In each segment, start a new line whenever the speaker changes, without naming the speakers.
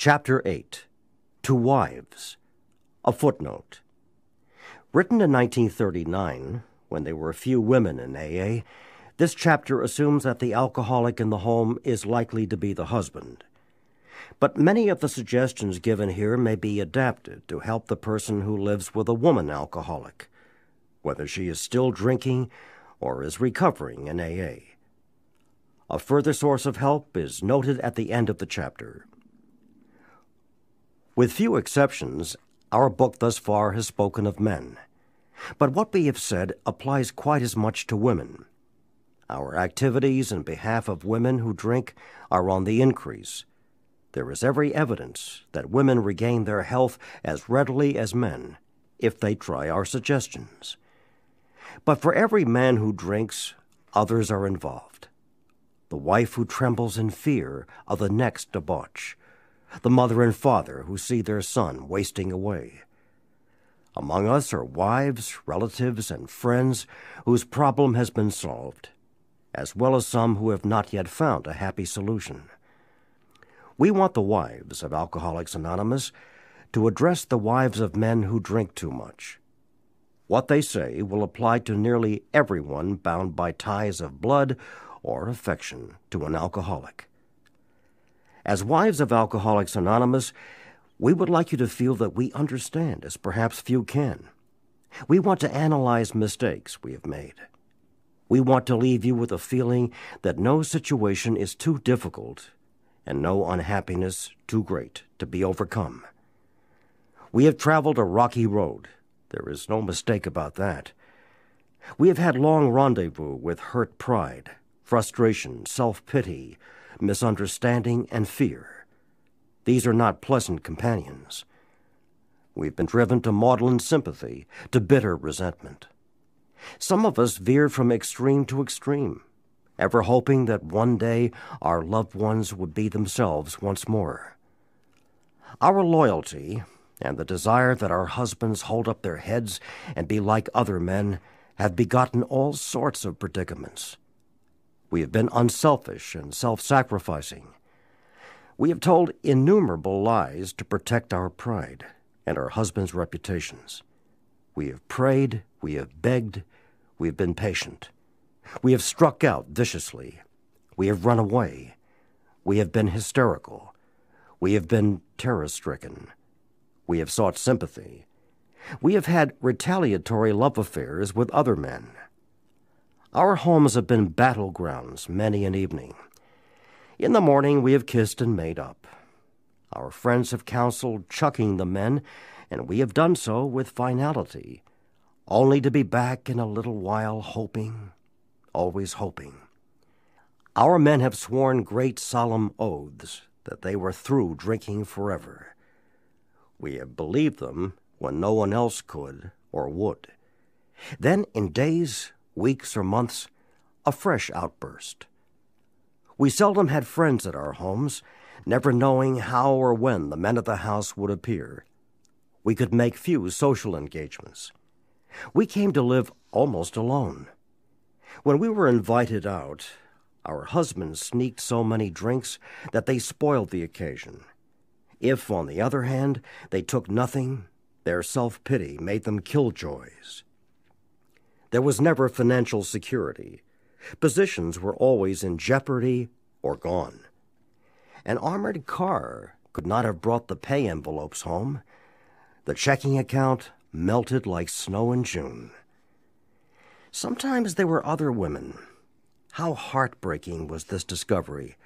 Chapter 8. To Wives. A footnote. Written in 1939, when there were few women in AA, this chapter assumes that the alcoholic in the home is likely to be the husband. But many of the suggestions given here may be adapted to help the person who lives with a woman alcoholic, whether she is still drinking or is recovering in AA. A further source of help is noted at the end of the chapter. With few exceptions, our book thus far has spoken of men. But what we have said applies quite as much to women. Our activities in behalf of women who drink are on the increase. There is every evidence that women regain their health as readily as men if they try our suggestions. But for every man who drinks, others are involved. The wife who trembles in fear of the next debauch, the mother and father who see their son wasting away. Among us are wives, relatives, and friends whose problem has been solved, as well as some who have not yet found a happy solution. We want the wives of Alcoholics Anonymous to address the wives of men who drink too much. What they say will apply to nearly everyone bound by ties of blood or affection to an alcoholic. As wives of Alcoholics Anonymous, we would like you to feel that we understand, as perhaps few can. We want to analyze mistakes we have made. We want to leave you with a feeling that no situation is too difficult and no unhappiness too great to be overcome. We have traveled a rocky road. There is no mistake about that. We have had long rendezvous with hurt pride, frustration, self-pity, misunderstanding, and fear. These are not pleasant companions. We've been driven to maudlin sympathy, to bitter resentment. Some of us veered from extreme to extreme, ever hoping that one day our loved ones would be themselves once more. Our loyalty and the desire that our husbands hold up their heads and be like other men have begotten all sorts of predicaments. We have been unselfish and self-sacrificing. We have told innumerable lies to protect our pride and our husbands' reputations. We have prayed, we have begged, we have been patient. We have struck out viciously. We have run away. We have been hysterical. We have been terror-stricken. We have sought sympathy. We have had retaliatory love affairs with other men. Our homes have been battlegrounds many an evening. In the morning we have kissed and made up. Our friends have counseled chucking the men, and we have done so with finality, only to be back in a little while hoping, always hoping. Our men have sworn great solemn oaths that they were through drinking forever. We have believed them when no one else could or would. Then, in days, weeks, or months, a fresh outburst. We seldom had friends at our homes, never knowing how or when the men of the house would appear. We could make few social engagements. We came to live almost alone. When we were invited out, our husbands sneaked so many drinks that they spoiled the occasion. If, on the other hand, they took nothing, their self-pity made them killjoys. There was never financial security. Positions were always in jeopardy or gone. An armored car could not have brought the pay envelopes home. The checking account melted like snow in June. Sometimes there were other women. How heartbreaking was this discovery!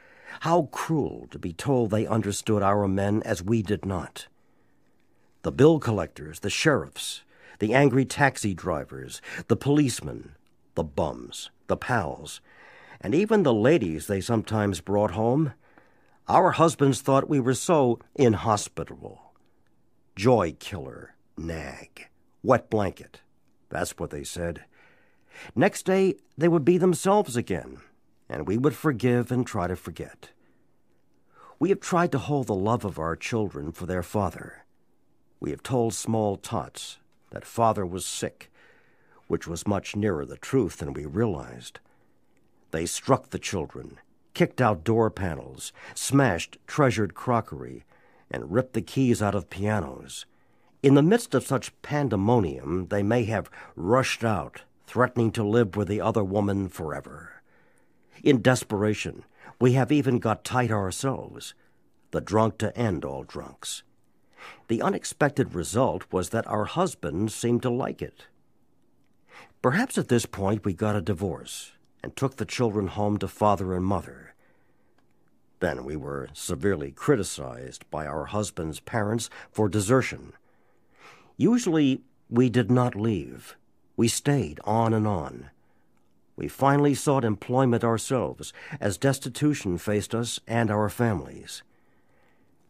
How cruel to be told they understood our men as we did not. The bill collectors, the sheriffs, the angry taxi drivers, the policemen, the bums, the pals, and even the ladies they sometimes brought home, our husbands thought we were so inhospitable. Joy killer, nag, wet blanket, that's what they said. Next day they would be themselves again, and we would forgive and try to forget. We have tried to hold the love of our children for their father. We have told small tots that father was sick, which was much nearer the truth than we realized. They struck the children, kicked out door panels, smashed treasured crockery, and ripped the keys out of pianos. In the midst of such pandemonium, they may have rushed out, threatening to live with the other woman forever. In desperation, we have even got tight ourselves, the drunk to end all drunks. The unexpected result was that our husbands seemed to like it. Perhaps at this point we got a divorce and took the children home to father and mother. Then we were severely criticized by our husbands' parents for desertion. Usually we did not leave. We stayed on and on. We finally sought employment ourselves as destitution faced us and our families.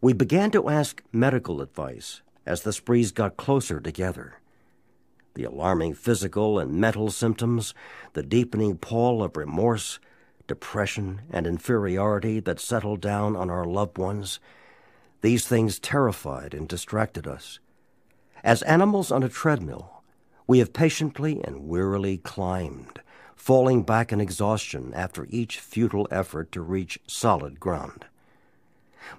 We began to ask medical advice as the sprees got closer together. The alarming physical and mental symptoms, the deepening pall of remorse, depression, and inferiority that settled down on our loved ones, these things terrified and distracted us. As animals on a treadmill, we have patiently and wearily climbed, falling back in exhaustion after each futile effort to reach solid ground.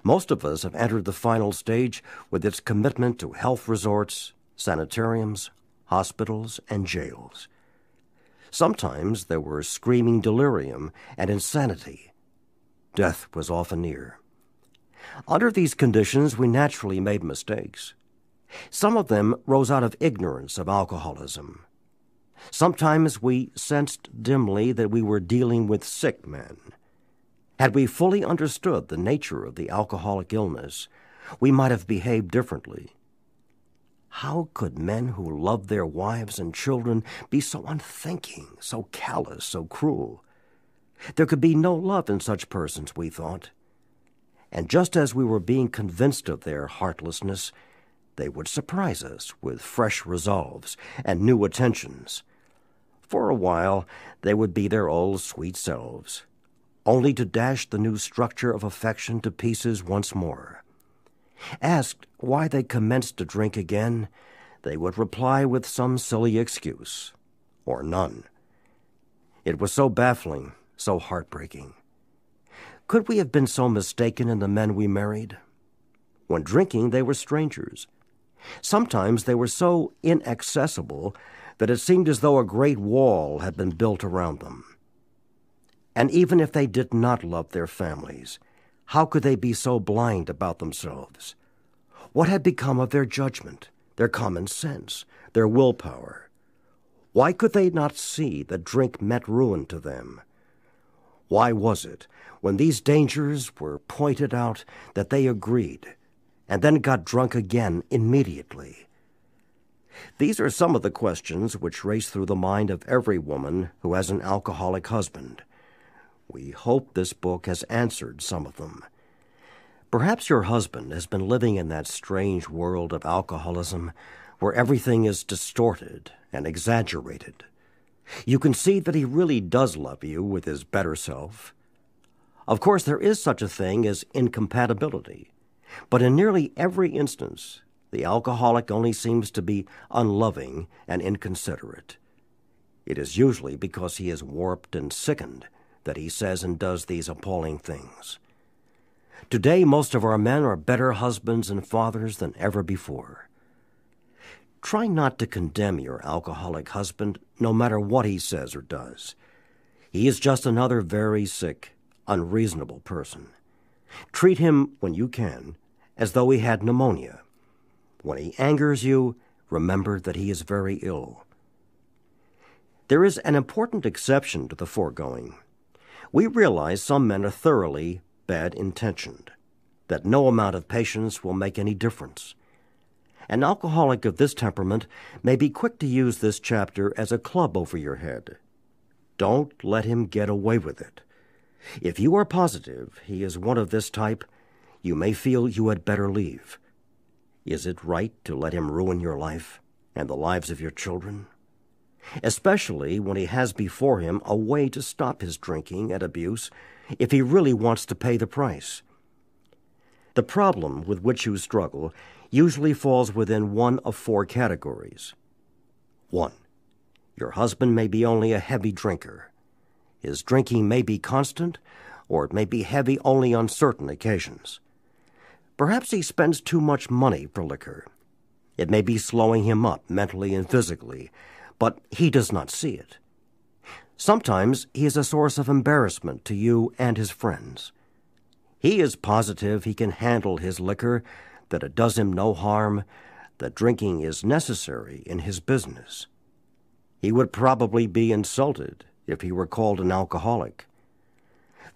Most of us have entered the final stage with its commitment to health resorts, sanitariums, hospitals, and jails. Sometimes there were screaming delirium and insanity. Death was often near. Under these conditions, we naturally made mistakes. Some of them rose out of ignorance of alcoholism. Sometimes we sensed dimly that we were dealing with sick men. Had we fully understood the nature of the alcoholic illness, we might have behaved differently. How could men who loved their wives and children be so unthinking, so callous, so cruel? There could be no love in such persons, we thought. And just as we were being convinced of their heartlessness, they would surprise us with fresh resolves and new attentions. For a while, they would be their old sweet selves, only to dash the new structure of affection to pieces once more. Asked why they commenced to drink again, they would reply with some silly excuse, or none. It was so baffling, so heartbreaking. Could we have been so mistaken in the men we married? When drinking, they were strangers. Sometimes they were so inaccessible that it seemed as though a great wall had been built around them. And even if they did not love their families, how could they be so blind about themselves? What had become of their judgment, their common sense, their willpower? Why could they not see that drink meant ruin to them? Why was it, when these dangers were pointed out, that they agreed, and then got drunk again immediately? These are some of the questions which race through the mind of every woman who has an alcoholic husband. We hope this book has answered some of them. Perhaps your husband has been living in that strange world of alcoholism where everything is distorted and exaggerated. You can see that he really does love you with his better self. Of course, there is such a thing as incompatibility, but in nearly every instance, the alcoholic only seems to be unloving and inconsiderate. It is usually because he is warped and sickened that he says and does these appalling things. Today, most of our men are better husbands and fathers than ever before. Try not to condemn your alcoholic husband, no matter what he says or does. He is just another very sick, unreasonable person. Treat him, when you can, as though he had pneumonia. When he angers you, remember that he is very ill. There is an important exception to the foregoing. We realize some men are thoroughly bad-intentioned, that no amount of patience will make any difference. An alcoholic of this temperament may be quick to use this chapter as a club over your head. Don't let him get away with it. If you are positive he is one of this type, you may feel you had better leave. Is it right to let him ruin your life and the lives of your children? Especially when he has before him a way to stop his drinking and abuse if he really wants to pay the price. The problem with which you struggle usually falls within one of four categories. 1. Your husband may be only a heavy drinker. His drinking may be constant, or it may be heavy only on certain occasions. Perhaps he spends too much money for liquor. It may be slowing him up mentally and physically, but he does not see it. Sometimes he is a source of embarrassment to you and his friends. He is positive he can handle his liquor, that it does him no harm, that drinking is necessary in his business. He would probably be insulted if he were called an alcoholic.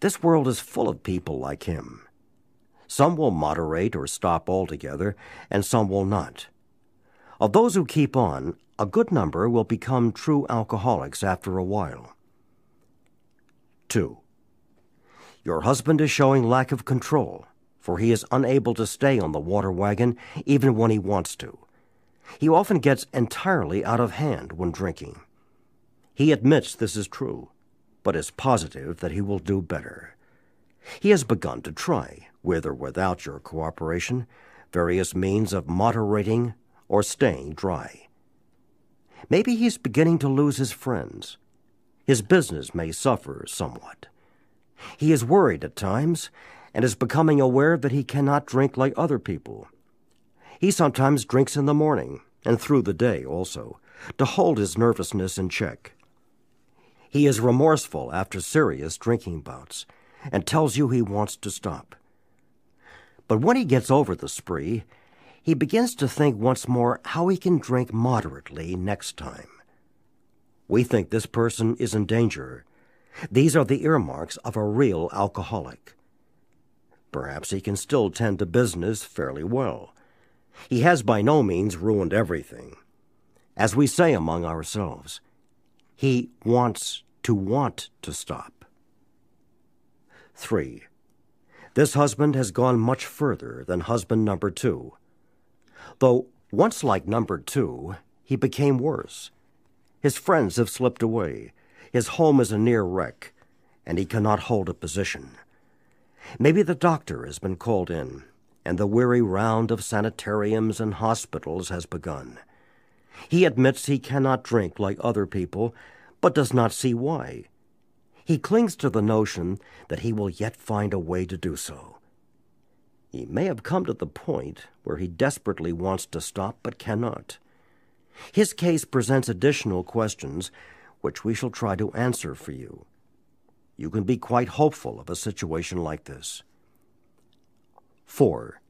This world is full of people like him. Some will moderate or stop altogether, and some will not. Of those who keep on, a good number will become true alcoholics after a while. 2. Your husband is showing lack of control, for he is unable to stay on the water wagon even when he wants to. He often gets entirely out of hand when drinking. He admits this is true, but is positive that he will do better. He has begun to try, with or without your cooperation, various means of moderating or staying dry. Maybe he's beginning to lose his friends. His business may suffer somewhat. He is worried at times and is becoming aware that he cannot drink like other people. He sometimes drinks in the morning and through the day also, to hold his nervousness in check. He is remorseful after serious drinking bouts and tells you he wants to stop. But when he gets over the spree, he begins to think once more how he can drink moderately next time. We think this person is in danger. These are the earmarks of a real alcoholic. Perhaps he can still tend to business fairly well. He has by no means ruined everything. As we say among ourselves, he wants to stop. 3. This husband has gone much further than husband number 2. Though once like number 2, he became worse. His friends have slipped away. His home is a near wreck, and he cannot hold a position. Maybe the doctor has been called in, and the weary round of sanitariums and hospitals has begun. He admits he cannot drink like other people, but does not see why. He clings to the notion that he will yet find a way to do so. He may have come to the point where he desperately wants to stop but cannot. His case presents additional questions which we shall try to answer for you. You can be quite hopeful of a situation like this. 4.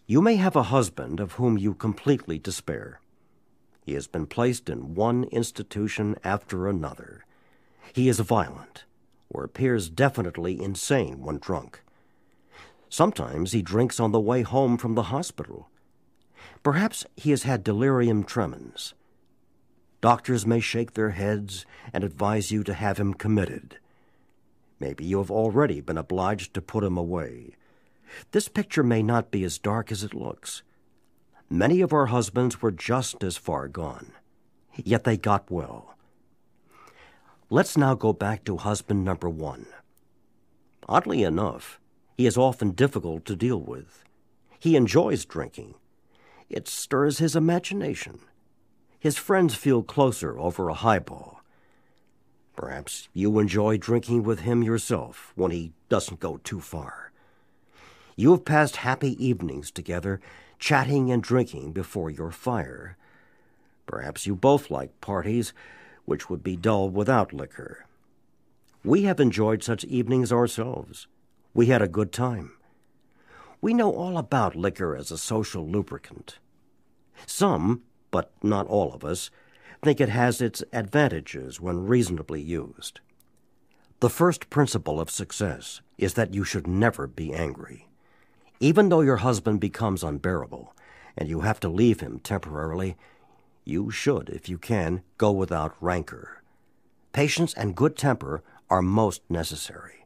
You may have a husband of whom you completely despair. He has been placed in one institution after another. He is violent, or appears definitely insane when drunk. Sometimes he drinks on the way home from the hospital. Perhaps he has had delirium tremens. Doctors may shake their heads and advise you to have him committed. Maybe you have already been obliged to put him away. This picture may not be as dark as it looks. Many of our husbands were just as far gone, yet they got well. Let's now go back to husband number 1. Oddly enough, he is often difficult to deal with. He enjoys drinking. It stirs his imagination. His friends feel closer over a highball. Perhaps you enjoy drinking with him yourself when he doesn't go too far. You have passed happy evenings together, chatting and drinking before your fire. Perhaps you both like parties which would be dull without liquor. We have enjoyed such evenings ourselves. We had a good time. We know all about liquor as a social lubricant. Some, but not all of us, think it has its advantages when reasonably used. The first principle of success is that you should never be angry. Even though your husband becomes unbearable and you have to leave him temporarily, you should, if you can, go without rancor. Patience and good temper are most necessary.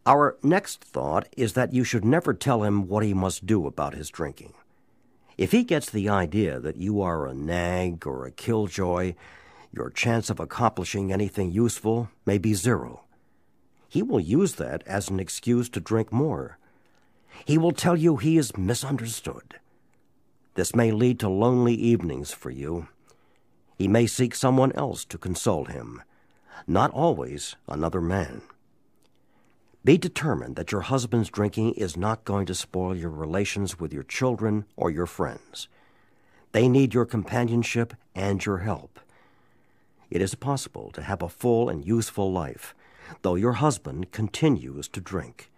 Our next thought is that you should never tell him what he must do about his drinking. If he gets the idea that you are a nag or a killjoy, your chance of accomplishing anything useful may be 0. He will use that as an excuse to drink more. He will tell you he is misunderstood. This may lead to lonely evenings for you. He may seek someone else to console him, not always another man. Be determined that your husband's drinking is not going to spoil your relations with your children or your friends. They need your companionship and your help. It is possible to have a full and useful life, though your husband continues to drink.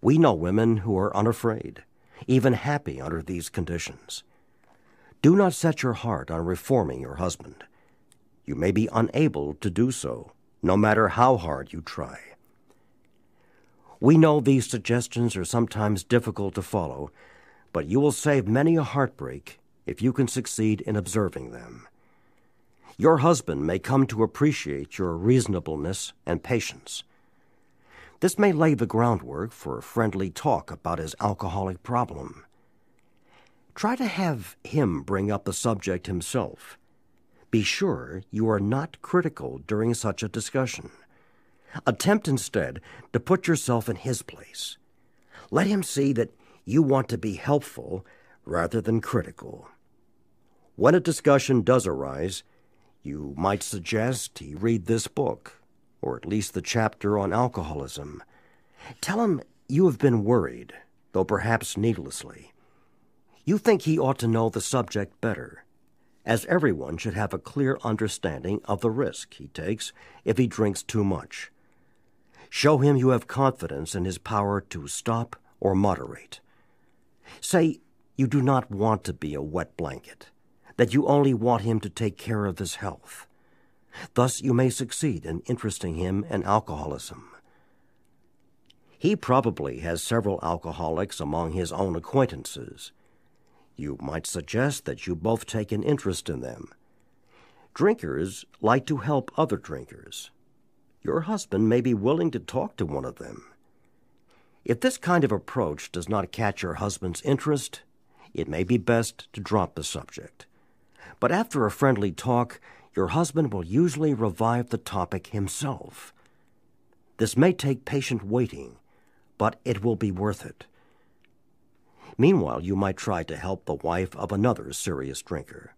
We know women who are unafraid, even happy under these conditions. Do not set your heart on reforming your husband. You may be unable to do so, no matter how hard you try. We know these suggestions are sometimes difficult to follow, but you will save many a heartbreak if you can succeed in observing them. Your husband may come to appreciate your reasonableness and patience. This may lay the groundwork for a friendly talk about his alcoholic problem. Try to have him bring up the subject himself. Be sure you are not critical during such a discussion. Attempt instead to put yourself in his place. Let him see that you want to be helpful rather than critical. When a discussion does arise, you might suggest he read this book, or at least the chapter on alcoholism. Tell him you have been worried, though perhaps needlessly. You think he ought to know the subject better, as everyone should have a clear understanding of the risk he takes if he drinks too much. Show him you have confidence in his power to stop or moderate. Say you do not want to be a wet blanket, that you only want him to take care of his health. Thus you may succeed in interesting him in alcoholism. He probably has several alcoholics among his own acquaintances. You might suggest that you both take an interest in them. Drinkers like to help other drinkers. Your husband may be willing to talk to one of them. If this kind of approach does not catch your husband's interest, it may be best to drop the subject. But after a friendly talk, your husband will usually revive the topic himself. This may take patient waiting, but it will be worth it. Meanwhile, you might try to help the wife of another serious drinker.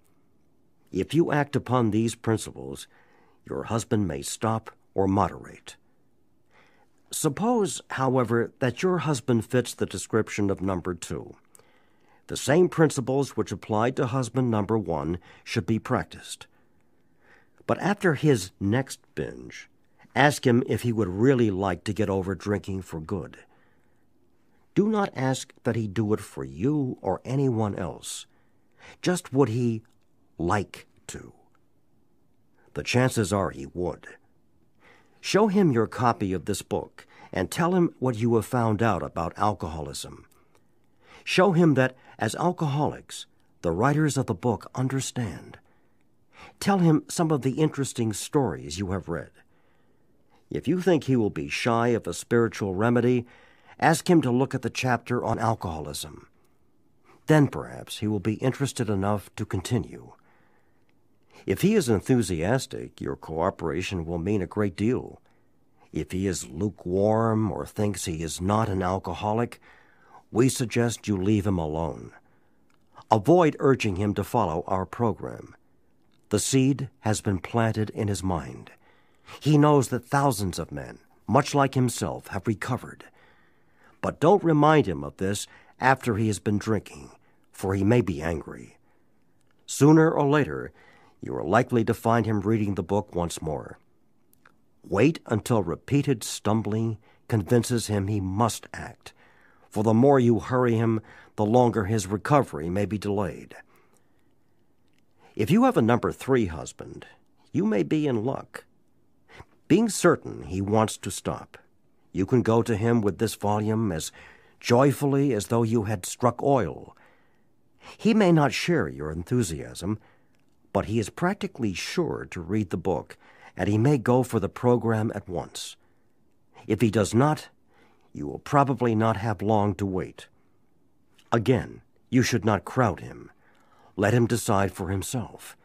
If you act upon these principles, your husband may stop or moderate. Suppose, however, that your husband fits the description of number 2. The same principles which applied to husband number 1 should be practiced. But after his next binge, ask him if he would really like to get over drinking for good. Do not ask that he do it for you or anyone else. Just would he like to? The chances are he would. Show him your copy of this book and tell him what you have found out about alcoholism. Show him that, as alcoholics, the writers of the book understand. Tell him some of the interesting stories you have read. If you think he will be shy of a spiritual remedy, ask him to look at the chapter on alcoholism. Then perhaps he will be interested enough to continue. If he is enthusiastic, your cooperation will mean a great deal. If he is lukewarm or thinks he is not an alcoholic, we suggest you leave him alone. Avoid urging him to follow our program. The seed has been planted in his mind. He knows that thousands of men, much like himself, have recovered. But don't remind him of this after he has been drinking, for he may be angry. Sooner or later, you are likely to find him reading the book once more. Wait until repeated stumbling convinces him he must act, for the more you hurry him, the longer his recovery may be delayed. If you have a number 3 husband, you may be in luck. Being certain he wants to stop, you can go to him with this volume as joyfully as though you had struck oil. He may not share your enthusiasm, but he is practically sure to read the book, and he may go for the program at once. If he does not, you will probably not have long to wait. Again, you should not crowd him. Let him decide for himself.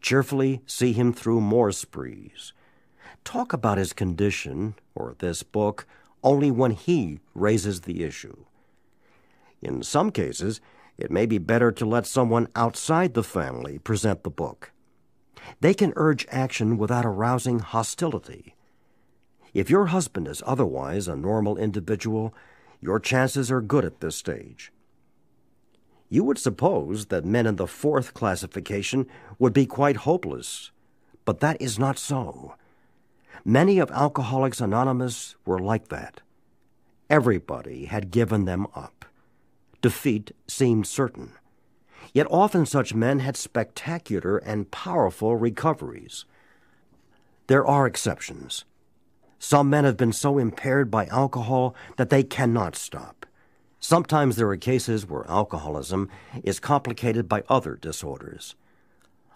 Cheerfully see him through more sprees. Talk about his condition, or this book, only when he raises the issue. In some cases, it may be better to let someone outside the family present the book. They can urge action without arousing hostility. If your husband is otherwise a normal individual, your chances are good at this stage. You would suppose that men in the fourth classification would be quite hopeless, but that is not so. Many of Alcoholics Anonymous were like that. Everybody had given them up. Defeat seemed certain. Yet often such men had spectacular and powerful recoveries. There are exceptions. Some men have been so impaired by alcohol that they cannot stop. Sometimes there are cases where alcoholism is complicated by other disorders.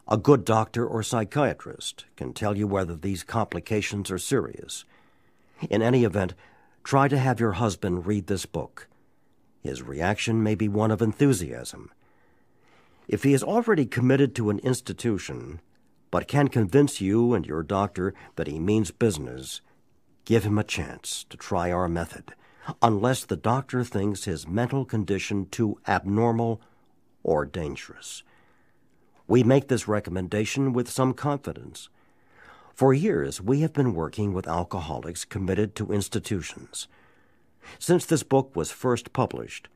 A good doctor or psychiatrist can tell you whether these complications are serious. In any event, try to have your husband read this book. His reaction may be one of enthusiasm. If he is already committed to an institution, but can convince you and your doctor that he means business, give him a chance to try our method, unless the doctor thinks his mental condition too abnormal or dangerous. We make this recommendation with some confidence. For years, we have been working with alcoholics committed to institutions. Since this book was first published,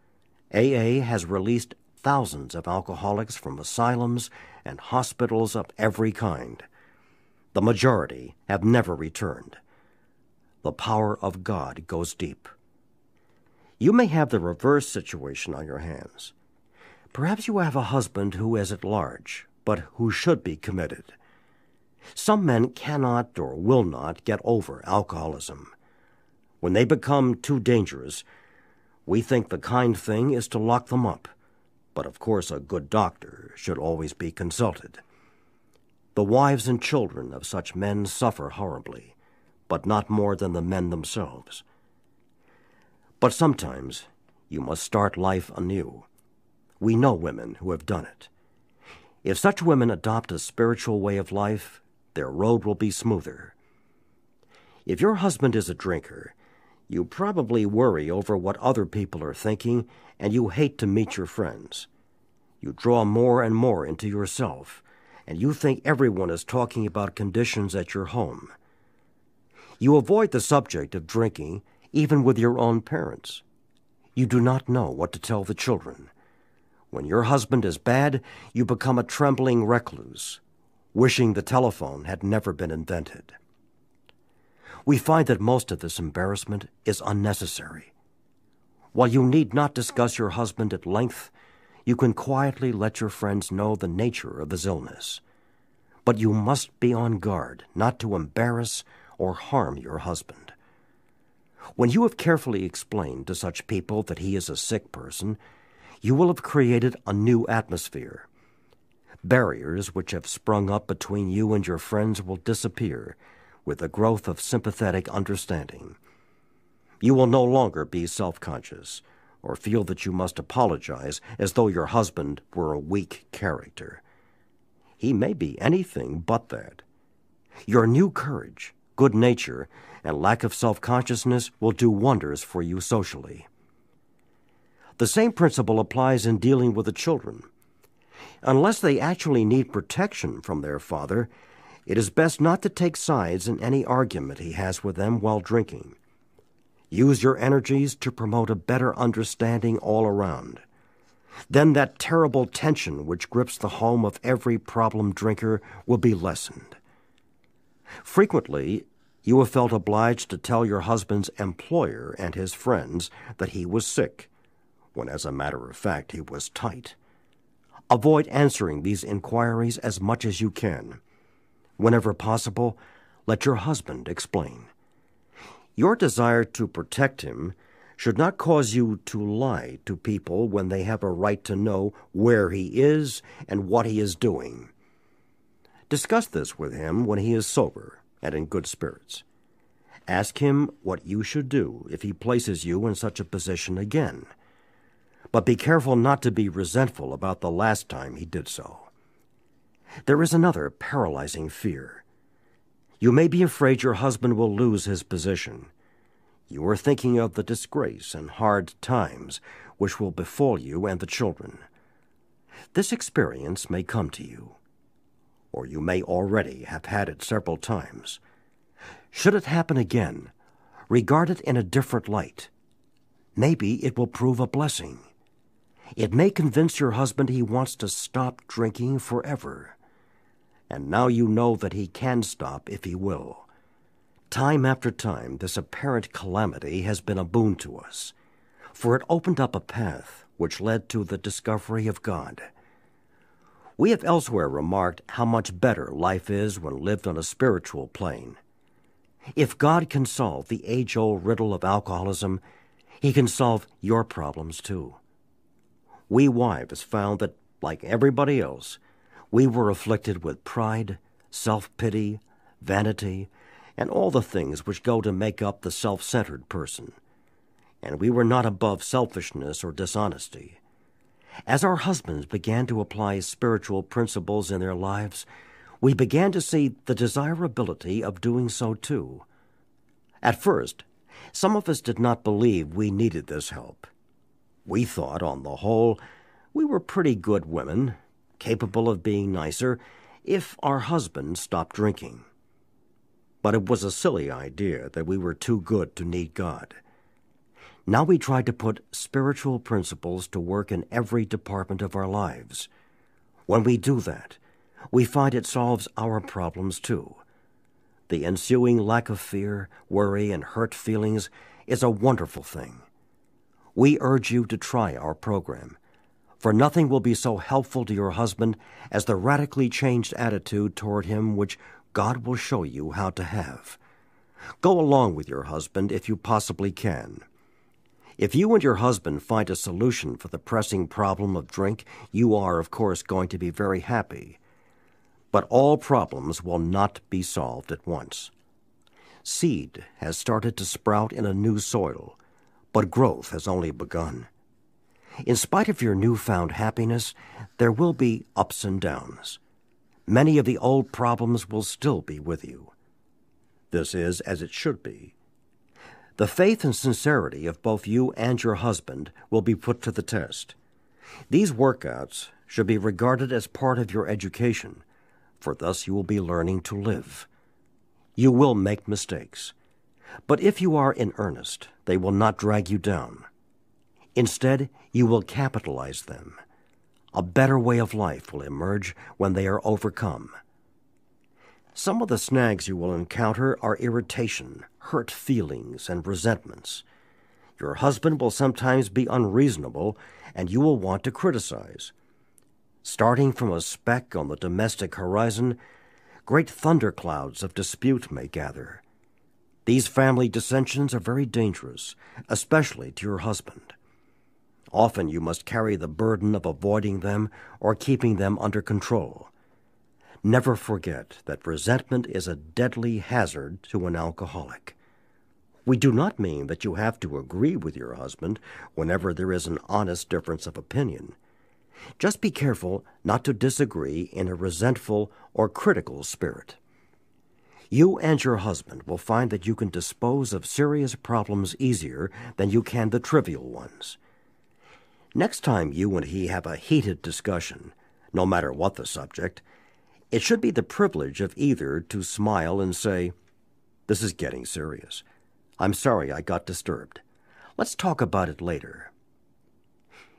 AA has released thousands of alcoholics from asylums and hospitals of every kind. The majority have never returned. The power of God goes deep. You may have the reverse situation on your hands. Perhaps you have a husband who is at large, but who should be committed. Some men cannot or will not get over alcoholism. When they become too dangerous, we think the kind thing is to lock them up. But of course a good doctor should always be consulted. The wives and children of such men suffer horribly, but not more than the men themselves. But sometimes you must start life anew. We know women who have done it. If such women adopt a spiritual way of life, their road will be smoother. If your husband is a drinker, you probably worry over what other people are thinking, and you hate to meet your friends. You draw more and more into yourself, and you think everyone is talking about conditions at your home. You avoid the subject of drinking even with your own parents. You do not know what to tell the children. When your husband is bad, you become a trembling recluse, wishing the telephone had never been invented. We find that most of this embarrassment is unnecessary. While you need not discuss your husband at length, you can quietly let your friends know the nature of his illness. But you must be on guard not to embarrass or harm your husband. When you have carefully explained to such people that he is a sick person, you will have created a new atmosphere. Barriers which have sprung up between you and your friends will disappear with the growth of sympathetic understanding. You will no longer be self-conscious or feel that you must apologize as though your husband were a weak character. He may be anything but that. Your new courage, good nature, and lack of self-consciousness will do wonders for you socially. The same principle applies in dealing with the children. Unless they actually need protection from their father, it is best not to take sides in any argument he has with them while drinking. Use your energies to promote a better understanding all around. Then that terrible tension which grips the home of every problem drinker will be lessened. Frequently, you have felt obliged to tell your husband's employer and his friends that he was sick, when as a matter of fact he was tight. Avoid answering these inquiries as much as you can. Whenever possible, let your husband explain. Your desire to protect him should not cause you to lie to people when they have a right to know where he is and what he is doing. Discuss this with him when he is sober and in good spirits. Ask him what you should do if he places you in such a position again. But be careful not to be resentful about the last time he did so. There is another paralyzing fear. You may be afraid your husband will lose his position. You are thinking of the disgrace and hard times which will befall you and the children. This experience may come to you, or you may already have had it several times. Should it happen again, regard it in a different light. Maybe it will prove a blessing. It may convince your husband he wants to stop drinking forever. And now you know that he can stop if he will. Time after time, this apparent calamity has been a boon to us, for it opened up a path which led to the discovery of God. We have elsewhere remarked how much better life is when lived on a spiritual plane. If God can solve the age-old riddle of alcoholism, He can solve your problems too. We wives found that, like everybody else, we were afflicted with pride, self-pity, vanity, and all the things which go to make up the self-centered person. And we were not above selfishness or dishonesty. As our husbands began to apply spiritual principles in their lives, we began to see the desirability of doing so too. At first, some of us did not believe we needed this help. We thought, on the whole, we were pretty good women, capable of being nicer if our husbands stopped drinking. But it was a silly idea that we were too good to need God. Now we try to put spiritual principles to work in every department of our lives. When we do that, we find it solves our problems too. The ensuing lack of fear, worry, and hurt feelings is a wonderful thing. We urge you to try our program, for nothing will be so helpful to your husband as the radically changed attitude toward him which God will show you how to have. Go along with your husband if you possibly can. If you and your husband find a solution for the pressing problem of drink, you are, of course, going to be very happy. But all problems will not be solved at once. Seed has started to sprout in a new soil, but growth has only begun. In spite of your newfound happiness, there will be ups and downs. Many of the old problems will still be with you. This is as it should be. The faith and sincerity of both you and your husband will be put to the test. These workouts should be regarded as part of your education, for thus you will be learning to live. You will make mistakes, but if you are in earnest, they will not drag you down. Instead, you will capitalize them. A better way of life will emerge when they are overcome. Some of the snags you will encounter are irritation, hurt feelings, and resentments. Your husband will sometimes be unreasonable, and you will want to criticize. Starting from a speck on the domestic horizon, great thunderclouds of dispute may gather. These family dissensions are very dangerous, especially to your husband. Often you must carry the burden of avoiding them or keeping them under control. Never forget that resentment is a deadly hazard to an alcoholic. We do not mean that you have to agree with your husband whenever there is an honest difference of opinion. Just be careful not to disagree in a resentful or critical spirit. You and your husband will find that you can dispose of serious problems easier than you can the trivial ones. Next time you and he have a heated discussion, no matter what the subject, it should be the privilege of either to smile and say, "This is getting serious. I'm sorry I got disturbed. Let's talk about it later."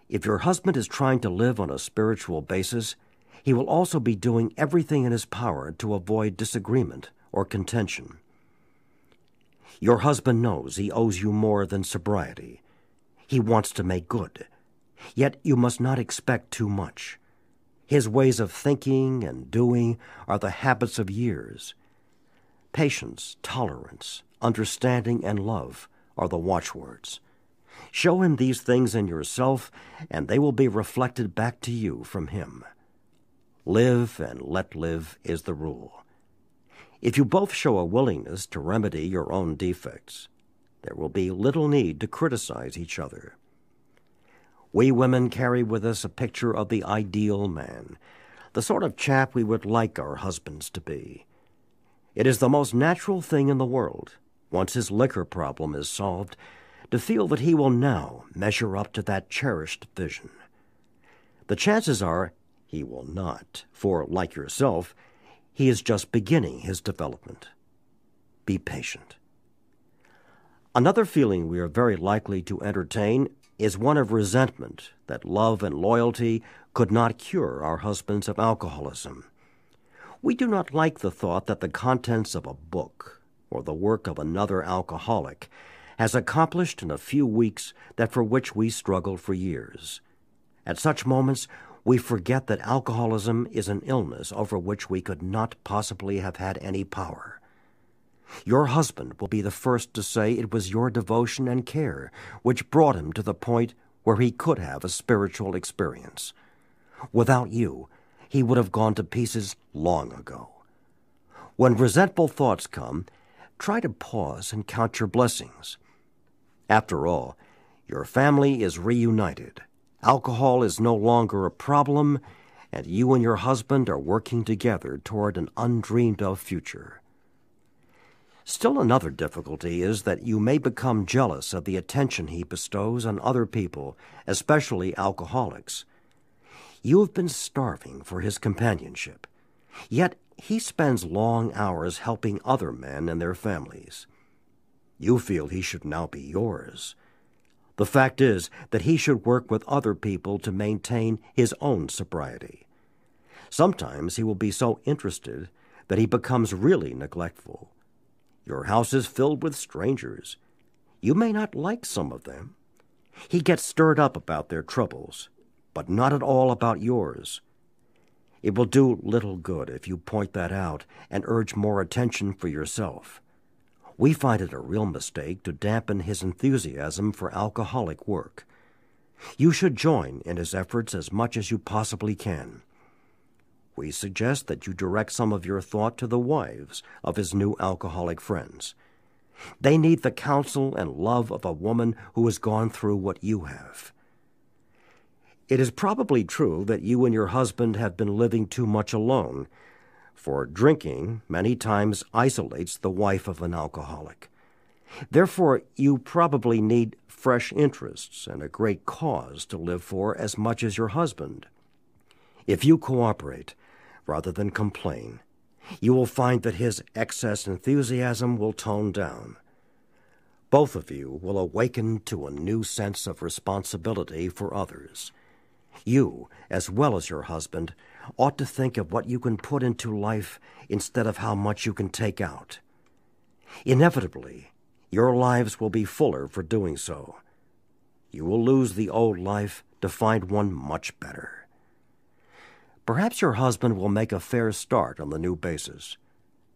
If your husband is trying to live on a spiritual basis, he will also be doing everything in his power to avoid disagreement or contention. Your husband knows he owes you more than sobriety. He wants to make good. Yet you must not expect too much. His ways of thinking and doing are the habits of years. Patience, tolerance, understanding, and love are the watchwords. Show him these things in yourself, and they will be reflected back to you from him. Live and let live is the rule. If you both show a willingness to remedy your own defects, there will be little need to criticize each other. We women carry with us a picture of the ideal man, the sort of chap we would like our husbands to be. It is the most natural thing in the world, once his liquor problem is solved, to feel that he will now measure up to that cherished vision. The chances are he will not, for, like yourself, he is just beginning his development. Be patient. Another feeling we are very likely to entertain is one of resentment that love and loyalty could not cure our husbands of alcoholism. We do not like the thought that the contents of a book or the work of another alcoholic has accomplished in a few weeks that for which we struggled for years. At such moments, we forget that alcoholism is an illness over which we could not possibly have had any power. Your husband will be the first to say it was your devotion and care which brought him to the point where he could have a spiritual experience. Without you, he would have gone to pieces long ago. When resentful thoughts come, try to pause and count your blessings. After all, your family is reunited. Alcohol is no longer a problem, and you and your husband are working together toward an undreamed-of future. Still another difficulty is that you may become jealous of the attention he bestows on other people, especially alcoholics. You have been starving for his companionship, yet he spends long hours helping other men and their families. You feel he should now be yours. The fact is that he should work with other people to maintain his own sobriety. Sometimes he will be so interested that he becomes really neglectful. Your house is filled with strangers. You may not like some of them. He gets stirred up about their troubles, but not at all about yours. It will do little good if you point that out and urge more attention for yourself. We find it a real mistake to dampen his enthusiasm for alcoholic work. You should join in his efforts as much as you possibly can. We suggest that you direct some of your thought to the wives of his new alcoholic friends. They need the counsel and love of a woman who has gone through what you have. It is probably true that you and your husband have been living too much alone, for drinking many times isolates the wife of an alcoholic. Therefore, you probably need fresh interests and a great cause to live for as much as your husband. If you cooperate, rather than complain, you will find that his excess enthusiasm will tone down. Both of you will awaken to a new sense of responsibility for others. You, as well as your husband, ought to think of what you can put into life instead of how much you can take out. Inevitably, your lives will be fuller for doing so. You will lose the old life to find one much better. Perhaps your husband will make a fair start on the new basis,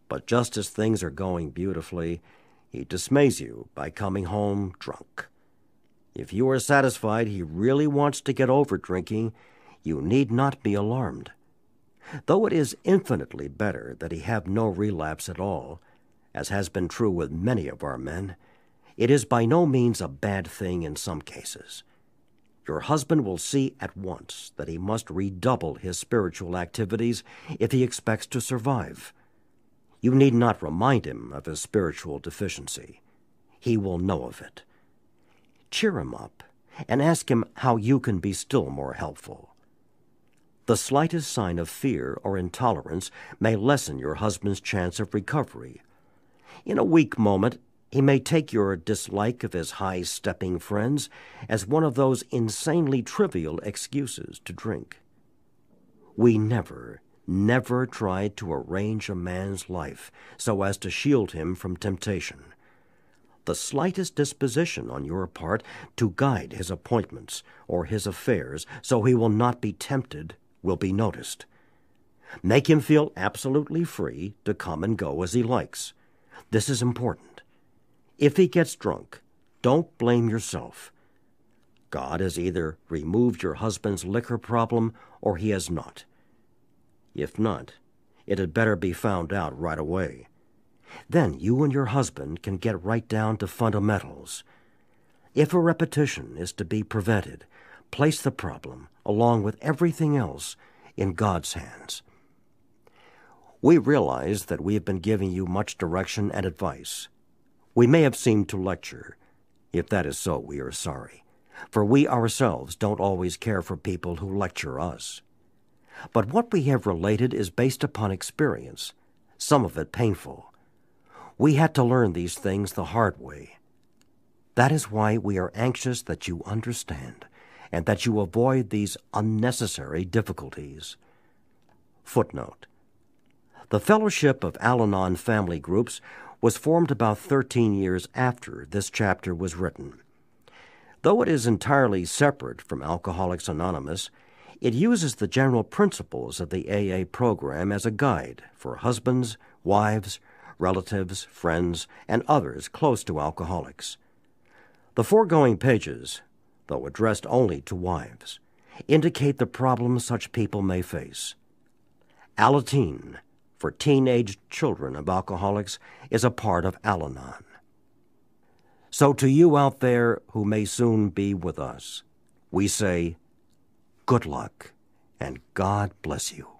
but just as things are going beautifully, he dismays you by coming home drunk. If you are satisfied he really wants to get over drinking, you need not be alarmed. Though it is infinitely better that he have no relapse at all, as has been true with many of our men, it is by no means a bad thing in some cases. Your husband will see at once that he must redouble his spiritual activities if he expects to survive. You need not remind him of his spiritual deficiency. He will know of it. Cheer him up and ask him how you can be still more helpful. The slightest sign of fear or intolerance may lessen your husband's chance of recovery. In a weak moment, he may take your dislike of his high-stepping friends as one of those insanely trivial excuses to drink. We never tried to arrange a man's life so as to shield him from temptation. The slightest disposition on your part to guide his appointments or his affairs so he will not be tempted will be noticed. Make him feel absolutely free to come and go as he likes. This is important. If he gets drunk, don't blame yourself. God has either removed your husband's liquor problem or he has not. If not, it had better be found out right away. Then you and your husband can get right down to fundamentals. If a repetition is to be prevented, place the problem, along with everything else, in God's hands. We realize that we have been giving you much direction and advice. We may have seemed to lecture. If that is so, we are sorry, for we ourselves don't always care for people who lecture us. But what we have related is based upon experience, some of it painful. We had to learn these things the hard way. That is why we are anxious that you understand and that you avoid these unnecessary difficulties. Footnote: The Fellowship of Al-Anon Family Groups was formed about 13 years after this chapter was written. Though it is entirely separate from Alcoholics Anonymous, it uses the general principles of the AA program as a guide for husbands, wives, relatives, friends, and others close to alcoholics. The foregoing pages, though addressed only to wives, indicate the problems such people may face. Al-Anon, for teenage children of alcoholics, is a part of Al-Anon. So to you out there who may soon be with us, we say, good luck, and God bless you.